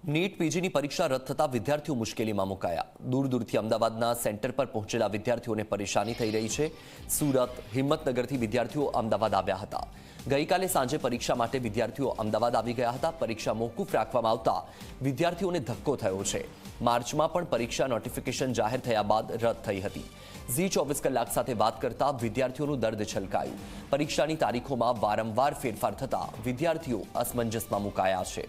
NEET પીજીની પરીક્ષા રદ થતા વિદ્યાર્થીઓ મુશ્કેલીમાં મુકાયા। દૂર દૂરથી અમદાવાદના સેન્ટર પર પહોંચેલા વિદ્યાર્થીઓને પરેશાની થઈ રહી છે। સુરત, હિંમતનગરથી વિદ્યાર્થીઓ અમદાવાદ આવ્યા હતા। ગઈકાલે સાંજે પરીક્ષા માટે વિદ્યાર્થીઓ અમદાવાદ આવી ગયા હતા। પરીક્ષા મોકૂફ રાખવામાં આવતા વિદ્યાર્થીઓને ધક્કો થયો છે। માર્ચમાં પણ પરીક્ષા નોટિફિકેશન જાહેર થયા બાદ રદ થઈ હતી। ઝી 24 કલાક સાથે વાત કરતા વિદ્યાર્થીઓનું દર્દ છલકાયું। પરીક્ષાની તારીખોમાં વારંવાર ફેરફાર થતા વિદ્યાર્થીઓ અસમંજસમાં મુકાયા છે।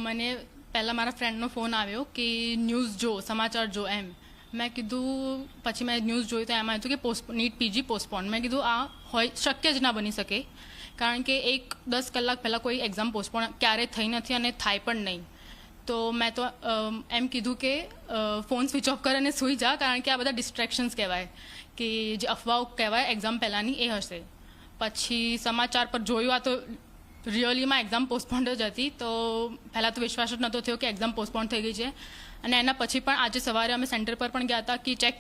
મને પહેલાં મારા ફ્રેન્ડનો ફોન આવ્યો કે ન્યૂઝ જો, સમાચાર જો એમ। મેં કીધું, પછી મેં ન્યૂઝ જોયું તો એમાં હતું કે નીટ પીજી પોસ્ટપોન। મેં કીધું આ હોય શક્ય જ ના બની શકે, કારણ કે 10 કલાક પહેલાં કોઈ એક્ઝામ પોસ્ટપોન ક્યારેય થઈ નથી અને થાય પણ નહીં। તો મેં તો એમ કીધું કે ફોન સ્વિચ ઓફ કરીને સૂઈ જા, કારણ કે આ બધા ડિસ્ટ્રેક્શન્સ કહેવાય, કે જે અફવાઓ કહેવાય એક્ઝામ પહેલાંની એ હશે। પછી સમાચાર પર જોયું આ તો રિયલીમાં એક્ઝામ પોસ્ટપોન્ડ જ હતી। તો પહેલાં તો વિશ્વાસ જ નહોતો થયો કે એક્ઝામ પોસ્ટપોન્ડ થઈ ગઈ છે। અને એના પછી પણ આજે સવારે અમે સેન્ટર પર પણ ગયા હતા કે ચેક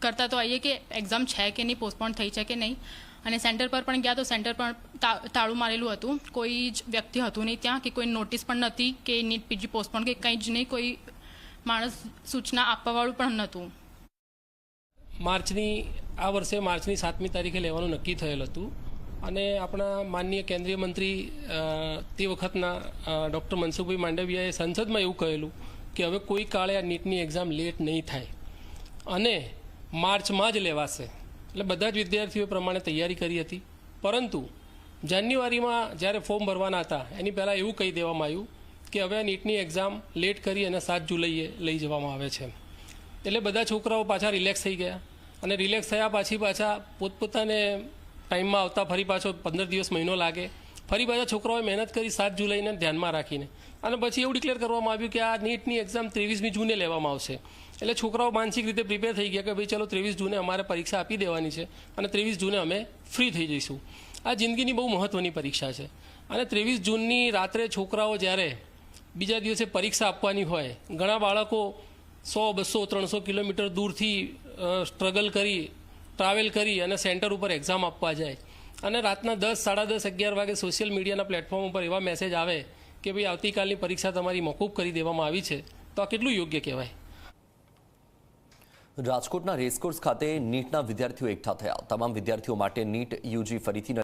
કરતા તો આવીએ કે એક્ઝામ છે કે નહીં, પોસ્ટપોન્ડ થઈ છે કે નહીં। અને સેન્ટર પર પણ ગયા તો સેન્ટર પર તાળું મારેલું હતું, કોઈ જ વ્યક્તિ હતું નહીં ત્યાં, કે કોઈ નોટિસ પણ નથી કે નીટ પીજી પોસ્ટપોન્ડ કે કંઈ જ નહીં, કોઈ માણસ સૂચના આપવાવાળું પણ નહોતું। આ વર્ષે માર્ચની 7મી તારીખે લેવાનું નક્કી થયેલ હતું અને આપણા માનનીય કેન્દ્રીય મંત્રી તે વખતના ડૉક્ટર મનસુખભાઈ માંડવિયાએ સંસદમાં એવું કહેલું કે હવે કોઈ કાળે આ નીટની એક્ઝામ લેટ નહીં થાય અને માર્ચમાં જ લેવાશે। એટલે બધા જ વિદ્યાર્થીઓ પ્રમાણે તૈયારી કરી હતી, પરંતુ જાન્યુઆરીમાં જ્યારે ફોર્મ ભરવાના હતા એની પહેલાં એવું કહી દેવામાં આવ્યું કે હવે આ નીટની એક્ઝામ લેટ કરી અને 7 જુલાઈએ લઈ જવામાં આવે છે। એટલે બધા છોકરાઓ પાછા રિલેક્સ થઈ ગયા અને રિલેક્સ થયા પાછા પોતપોતાને ટાઈમમાં આવતા ફરી પાછો 15 દિવસ મહિનો લાગે। ફરી પાછા છોકરાઓએ મહેનત કરી 7 જુલાઈને ધ્યાનમાં રાખીને, અને પછી એવું ડિક્લેર કરવામાં આવ્યું કે આ નીટની એક્ઝામ 23મી જૂને લેવામાં આવશે। એટલે છોકરાઓ માનસિક રીતે પ્રિપેર થઈ ગયા કે ભાઈ ચલો 23 જૂને અમારે પરીક્ષા આપી દેવાની છે અને 23 જૂને અમે ફ્રી થઈ જઈશું। આ જિંદગીની બહુ મહત્ત્વની પરીક્ષા છે અને 23 જૂનની રાત્રે છોકરાઓ જ્યારે બીજા દિવસે પરીક્ષા આપવાની હોય, ઘણા બાળકો 100, 200, 300 કિલોમીટર દૂરથી સ્ટ્રગલ કરી, ટ્રાવેલ કરી અને સેન્ટર ઉપર એક્ઝામ આપવા જાય અને રાતના 10, 10:30, 11 વાગે સોશિયલ મીડિયાના પ્લેટફોર્મ ઉપર એવા મેસેજ આવે કે ભાઈ આવતીકાલની પરીક્ષા તમારી મોકૂફ કરી દેવામાં આવી છે, તો આ કેટલું યોગ્ય કહેવાય। રાજકોટના રેસકોર્સ ખાતે નીટના વિદ્યાર્થીઓ એકઠા થયા। તમામ વિદ્યાર્થીઓ માટે નીટ યુજી ફરીથી